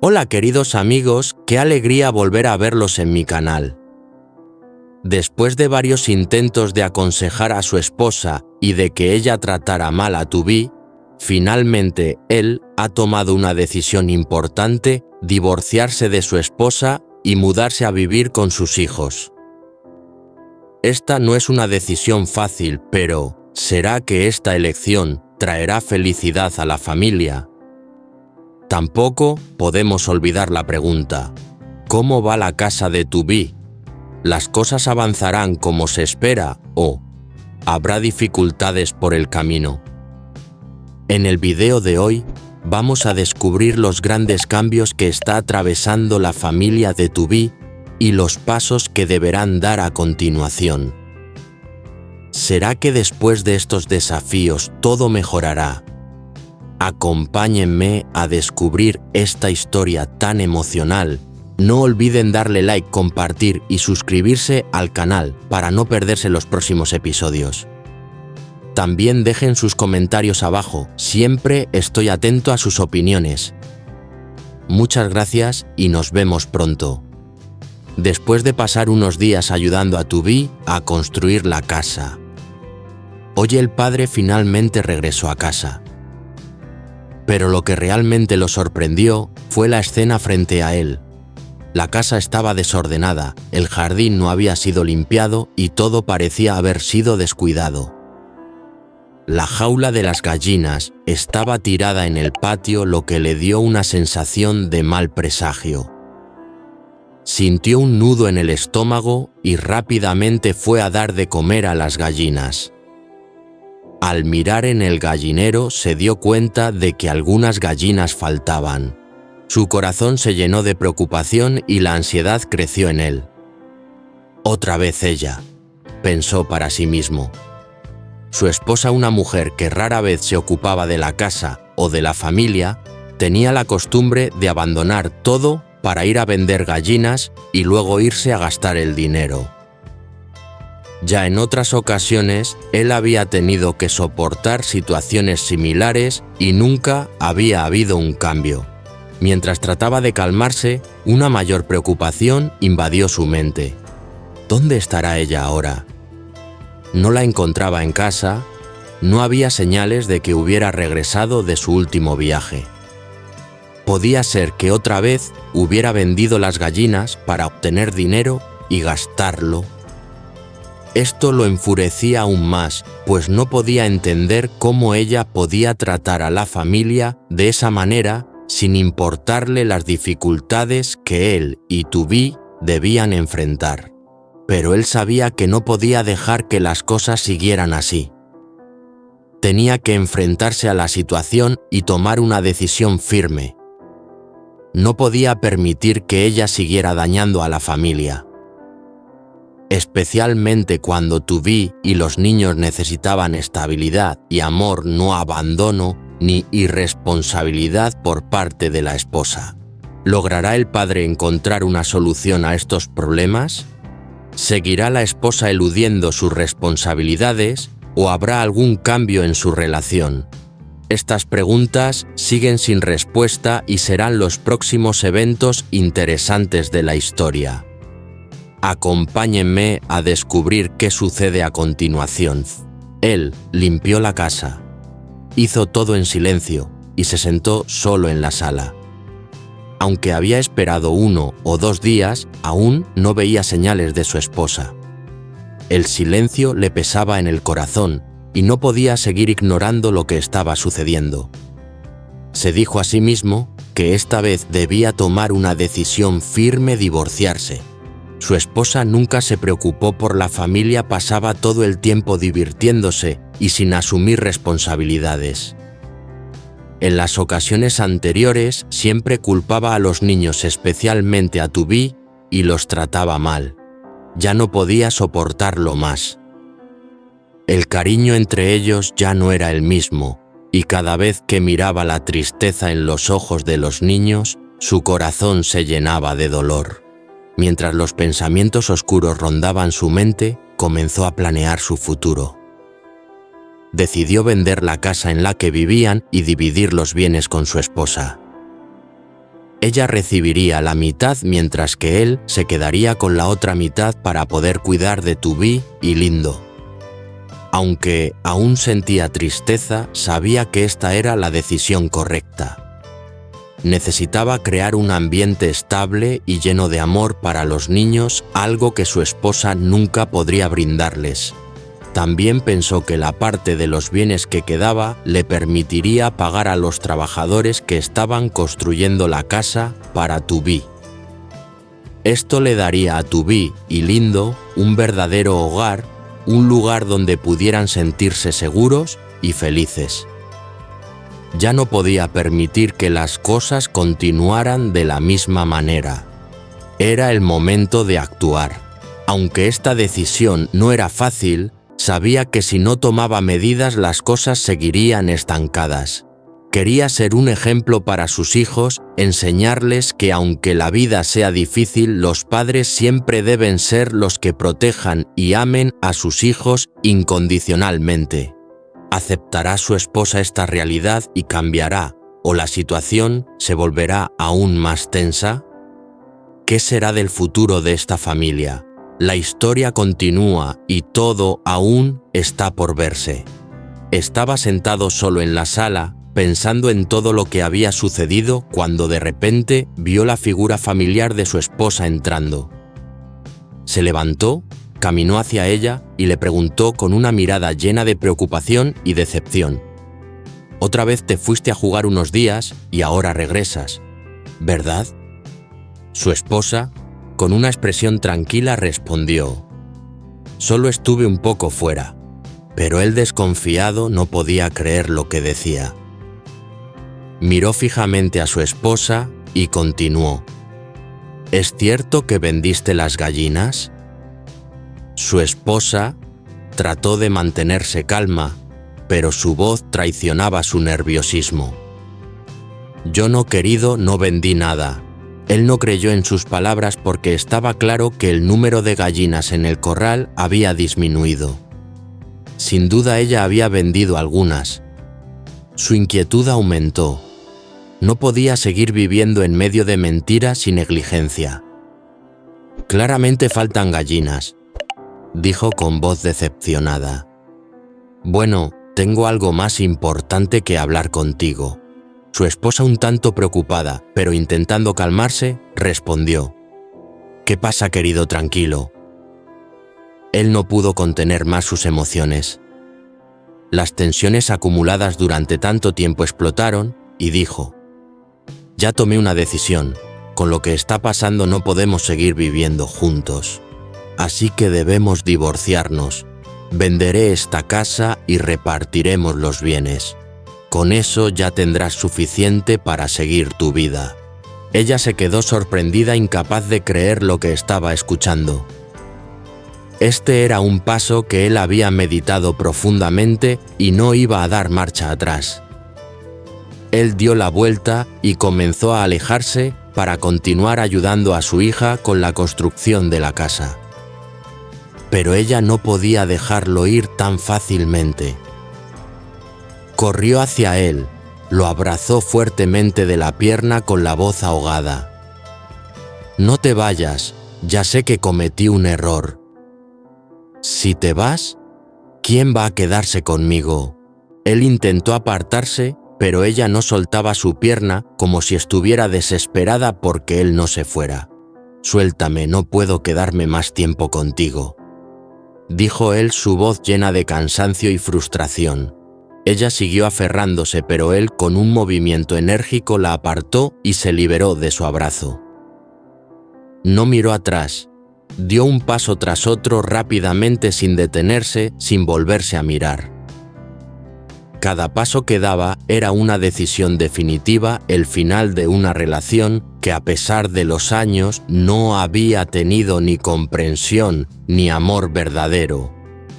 Hola queridos amigos, qué alegría volver a verlos en mi canal. Después de varios intentos de aconsejar a su esposa y de que ella tratara mal a Tubí, finalmente él ha tomado una decisión importante: divorciarse de su esposa y mudarse a vivir con sus hijos. Esta no es una decisión fácil, pero ¿será que esta elección traerá felicidad a la familia? Tampoco podemos olvidar la pregunta: ¿cómo va la casa de Tubí? ¿Las cosas avanzarán como se espera o habrá dificultades por el camino? En el video de hoy vamos a descubrir los grandes cambios que está atravesando la familia de Tubí y los pasos que deberán dar a continuación. ¿Será que después de estos desafíos todo mejorará? Acompáñenme a descubrir esta historia tan emocional. No olviden darle like, compartir y suscribirse al canal para no perderse los próximos episodios. También dejen sus comentarios abajo, siempre estoy atento a sus opiniones. Muchas gracias y nos vemos pronto. Después de pasar unos días ayudando a Tubí a construir la casa, hoy el padre finalmente regresó a casa. Pero lo que realmente lo sorprendió fue la escena frente a él. La casa estaba desordenada, el jardín no había sido limpiado y todo parecía haber sido descuidado. La jaula de las gallinas estaba tirada en el patio, lo que le dio una sensación de mal presagio. Sintió un nudo en el estómago y rápidamente fue a dar de comer a las gallinas. Al mirar en el gallinero se dio cuenta de que algunas gallinas faltaban. Su corazón se llenó de preocupación y la ansiedad creció en él. Otra vez ella, pensó para sí mismo. Su esposa, una mujer que rara vez se ocupaba de la casa o de la familia, tenía la costumbre de abandonar todo para ir a vender gallinas y luego irse a gastar el dinero. Ya en otras ocasiones, él había tenido que soportar situaciones similares y nunca había habido un cambio. Mientras trataba de calmarse, una mayor preocupación invadió su mente. ¿Dónde estará ella ahora? No la encontraba en casa, no había señales de que hubiera regresado de su último viaje. Podía ser que otra vez hubiera vendido las gallinas para obtener dinero y gastarlo. Esto lo enfurecía aún más, pues no podía entender cómo ella podía tratar a la familia de esa manera sin importarle las dificultades que él y Tubí debían enfrentar. Pero él sabía que no podía dejar que las cosas siguieran así. Tenía que enfrentarse a la situación y tomar una decisión firme. No podía permitir que ella siguiera dañando a la familia. Especialmente cuando Tubí y los niños necesitaban estabilidad y amor, no abandono ni irresponsabilidad por parte de la esposa. ¿Logrará el padre encontrar una solución a estos problemas? ¿Seguirá la esposa eludiendo sus responsabilidades o habrá algún cambio en su relación? Estas preguntas siguen sin respuesta y serán los próximos eventos interesantes de la historia. Acompáñenme a descubrir qué sucede a continuación. Él limpió la casa, hizo todo en silencio y se sentó solo en la sala. Aunque había esperado 1 o 2 días, aún no veía señales de su esposa. El silencio le pesaba en el corazón y no podía seguir ignorando lo que estaba sucediendo. Se dijo a sí mismo que esta vez debía tomar una decisión firme: divorciarse. Su esposa nunca se preocupó por la familia, pasaba todo el tiempo divirtiéndose y sin asumir responsabilidades. En las ocasiones anteriores siempre culpaba a los niños, especialmente a Tubí, y los trataba mal. Ya no podía soportarlo más. El cariño entre ellos ya no era el mismo, y cada vez que miraba la tristeza en los ojos de los niños, su corazón se llenaba de dolor. Mientras los pensamientos oscuros rondaban su mente, comenzó a planear su futuro. Decidió vender la casa en la que vivían y dividir los bienes con su esposa. Ella recibiría la mitad mientras que él se quedaría con la otra mitad para poder cuidar de Tubí y Lindo. Aunque aún sentía tristeza, sabía que esta era la decisión correcta. Necesitaba crear un ambiente estable y lleno de amor para los niños, algo que su esposa nunca podría brindarles. También pensó que la parte de los bienes que quedaba le permitiría pagar a los trabajadores que estaban construyendo la casa para Tubí. Esto le daría a Tubí y Lindo un verdadero hogar, un lugar donde pudieran sentirse seguros y felices. Ya no podía permitir que las cosas continuaran de la misma manera. Era el momento de actuar. Aunque esta decisión no era fácil, sabía que si no tomaba medidas las cosas seguirían estancadas. Quería ser un ejemplo para sus hijos, enseñarles que aunque la vida sea difícil, los padres siempre deben ser los que protejan y amen a sus hijos incondicionalmente. ¿Aceptará su esposa esta realidad y cambiará, o la situación se volverá aún más tensa? ¿Qué será del futuro de esta familia? La historia continúa y todo aún está por verse. Estaba sentado solo en la sala, pensando en todo lo que había sucedido cuando de repente vio la figura familiar de su esposa entrando. Se levantó, caminó hacia ella y le preguntó con una mirada llena de preocupación y decepción: «Otra vez te fuiste a jugar unos días y ahora regresas, ¿verdad?». Su esposa, con una expresión tranquila, respondió: «Solo estuve un poco fuera», pero él, desconfiado, no podía creer lo que decía. Miró fijamente a su esposa y continuó: «¿Es cierto que vendiste las gallinas?». Su esposa trató de mantenerse calma, pero su voz traicionaba su nerviosismo. «Yo no, querido, no vendí nada». Él no creyó en sus palabras porque estaba claro que el número de gallinas en el corral había disminuido. Sin duda ella había vendido algunas. Su inquietud aumentó. No podía seguir viviendo en medio de mentiras y negligencia. «Claramente faltan gallinas», dijo con voz decepcionada. «Bueno, tengo algo más importante que hablar contigo». Su esposa, un tanto preocupada, pero intentando calmarse, respondió: «¿Qué pasa, querido? Tranquilo». Él no pudo contener más sus emociones. Las tensiones acumuladas durante tanto tiempo explotaron y dijo: «Ya tomé una decisión. Con lo que está pasando no podemos seguir viviendo juntos. Así que debemos divorciarnos. Venderé esta casa y repartiremos los bienes. Con eso ya tendrás suficiente para seguir tu vida». Ella se quedó sorprendida, incapaz de creer lo que estaba escuchando. Este era un paso que él había meditado profundamente y no iba a dar marcha atrás. Él dio la vuelta y comenzó a alejarse para continuar ayudando a su hija con la construcción de la casa. Pero ella no podía dejarlo ir tan fácilmente. Corrió hacia él, lo abrazó fuertemente de la pierna con la voz ahogada. «No te vayas, ya sé que cometí un error. Si te vas, ¿quién va a quedarse conmigo?». Él intentó apartarse, pero ella no soltaba su pierna, como si estuviera desesperada porque él no se fuera. «Suéltame, no puedo quedarme más tiempo contigo», dijo él, su voz llena de cansancio y frustración. Ella siguió aferrándose, pero él, con un movimiento enérgico, la apartó y se liberó de su abrazo. No miró atrás, dio un paso tras otro rápidamente, sin detenerse, sin volverse a mirar. Cada paso que daba era una decisión definitiva, el final de una relación que, a pesar de los años, no había tenido ni comprensión ni amor verdadero.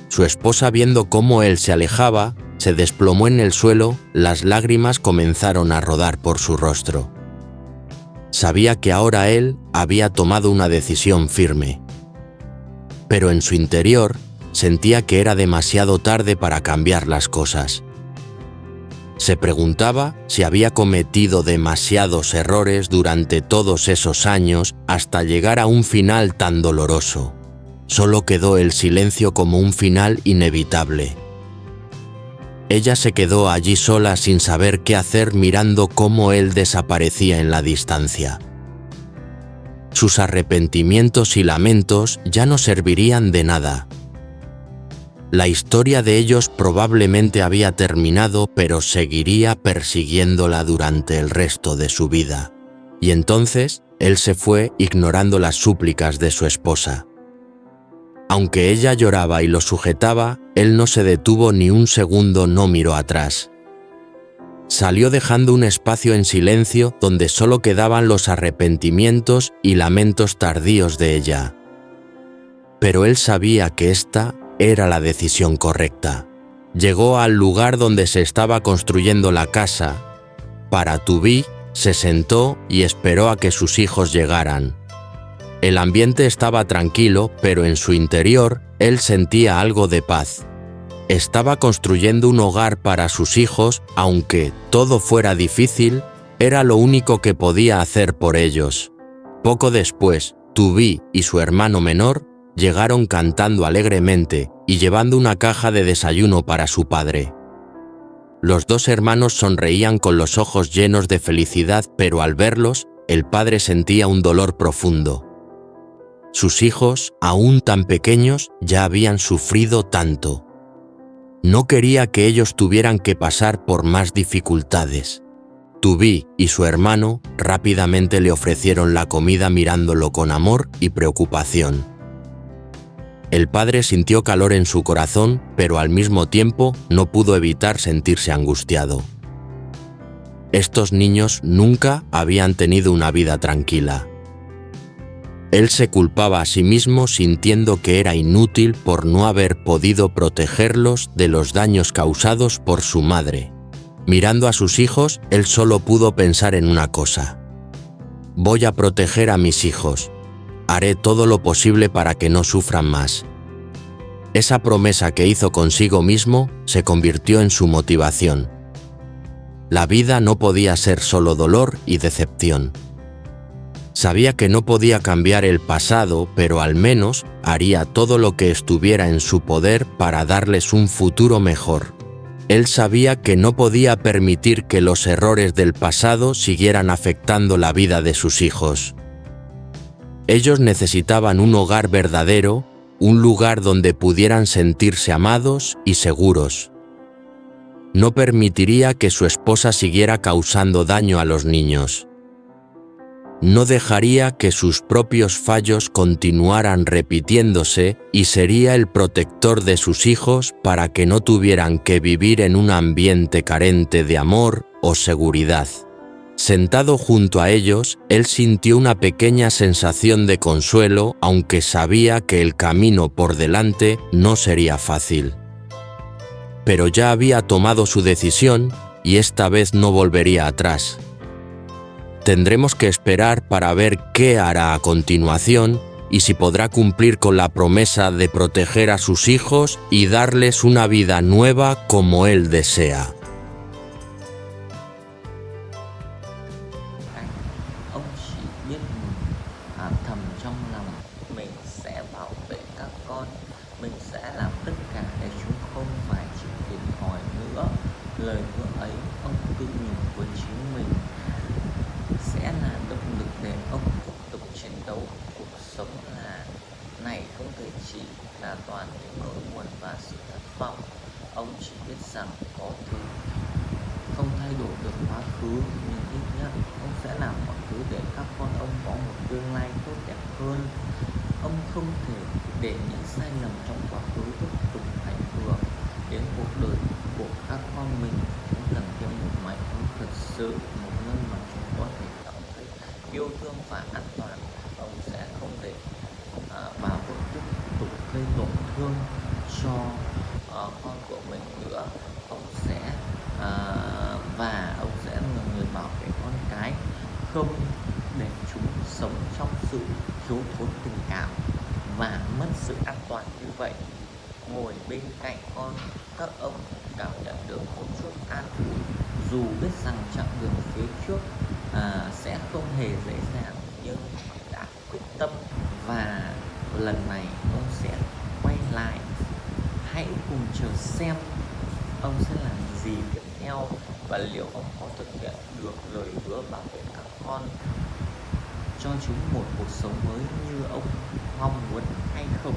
Su esposa, viendo cómo él se alejaba, se desplomó en el suelo, las lágrimas comenzaron a rodar por su rostro. Sabía que ahora él había tomado una decisión firme. Pero en su interior sentía que era demasiado tarde para cambiar las cosas. Se preguntaba si había cometido demasiados errores durante todos esos años hasta llegar a un final tan doloroso. Solo quedó el silencio como un final inevitable. Ella se quedó allí sola sin saber qué hacer, mirando cómo él desaparecía en la distancia. Sus arrepentimientos y lamentos ya no servirían de nada. La historia de ellos probablemente había terminado, pero seguiría persiguiéndola durante el resto de su vida. Y entonces él se fue ignorando las súplicas de su esposa. Aunque ella lloraba y lo sujetaba, él no se detuvo ni un segundo, no miró atrás. Salió dejando un espacio en silencio donde solo quedaban los arrepentimientos y lamentos tardíos de ella. Pero él sabía que esta era la decisión correcta. Llegó al lugar donde se estaba construyendo la casa. Para Tubí, se sentó y esperó a que sus hijos llegaran. El ambiente estaba tranquilo, pero en su interior él sentía algo de paz. Estaba construyendo un hogar para sus hijos, aunque todo fuera difícil, era lo único que podía hacer por ellos. Poco después, Tubí y su hermano menor llegaron cantando alegremente y llevando una caja de desayuno para su padre. Los dos hermanos sonreían con los ojos llenos de felicidad, pero al verlos, el padre sentía un dolor profundo. Sus hijos, aún tan pequeños, ya habían sufrido tanto. No quería que ellos tuvieran que pasar por más dificultades. Tubí y su hermano rápidamente le ofrecieron la comida mirándolo con amor y preocupación. El padre sintió calor en su corazón, pero al mismo tiempo no pudo evitar sentirse angustiado. Estos niños nunca habían tenido una vida tranquila. Él se culpaba a sí mismo, sintiendo que era inútil por no haber podido protegerlos de los daños causados por su madre. Mirando a sus hijos, él solo pudo pensar en una cosa: voy a proteger a mis hijos. Haré todo lo posible para que no sufran más. Esa promesa que hizo consigo mismo se convirtió en su motivación. La vida no podía ser solo dolor y decepción. Sabía que no podía cambiar el pasado, pero al menos haría todo lo que estuviera en su poder para darles un futuro mejor. Él sabía que no podía permitir que los errores del pasado siguieran afectando la vida de sus hijos. Ellos necesitaban un hogar verdadero, un lugar donde pudieran sentirse amados y seguros. No permitiría que su esposa siguiera causando daño a los niños. No dejaría que sus propios fallos continuaran repitiéndose y sería el protector de sus hijos para que no tuvieran que vivir en un ambiente carente de amor o seguridad. Sentado junto a ellos, él sintió una pequeña sensación de consuelo, aunque sabía que el camino por delante no sería fácil. Pero ya había tomado su decisión y esta vez no volvería atrás. Tendremos que esperar para ver qué hará a continuación y si podrá cumplir con la promesa de proteger a sus hijos y darles una vida nueva como él desea. Ông chỉ biết thầm trong lòng mình sẽ bảo vệ các con, mình sẽ làm tất cả để chúng không phải chịu thiệt thòi nữa. Lời hứa ấy ông tự nhủ với chính mình sẽ là động lực để ông tiếp tục chiến đấu. Cuộc sống này không thể chỉ là toàn những nỗi buồn và sự thất vọng. Ông chỉ biết rằng có thứ không thay đổi được quá khứ, nhưng ít nhất ông sẽ làm mọi thứ để các con ông có một tương lai tốt đẹp hơn. Ông không thể để những sai lầm trong quá khứ tiếp tục ảnh hưởng đến cuộc đời của các con mình. Ông cần thêm một mái ấm thật sự, một nơi mà chúng có thể cảm thấy yêu thương và an toàn. Ông sẽ không để bà vợ tiếp tục gây tổn thương cho con của mình nữa. Ông sẽ và ông sẽ là người bảo vệ con cái, không để chúng sống trong sự thiếu thốn tình cảm và mất sự an toàn như vậy. Ngồi bên cạnh con, các ông cảm nhận được một chút an ủi Dù biết rằng chặng đường phía trước sẽ không hề dễ dàng, nhưng đã quyết tâm và lần này ông sẽ quay lại. Hãy cùng chờ xem ông sẽ làm gì tiếp theo và liệu ông có thực hiện được lời hứa bảo vệ các con, cho chúng một cuộc sống mới như ông mong muốn hay không.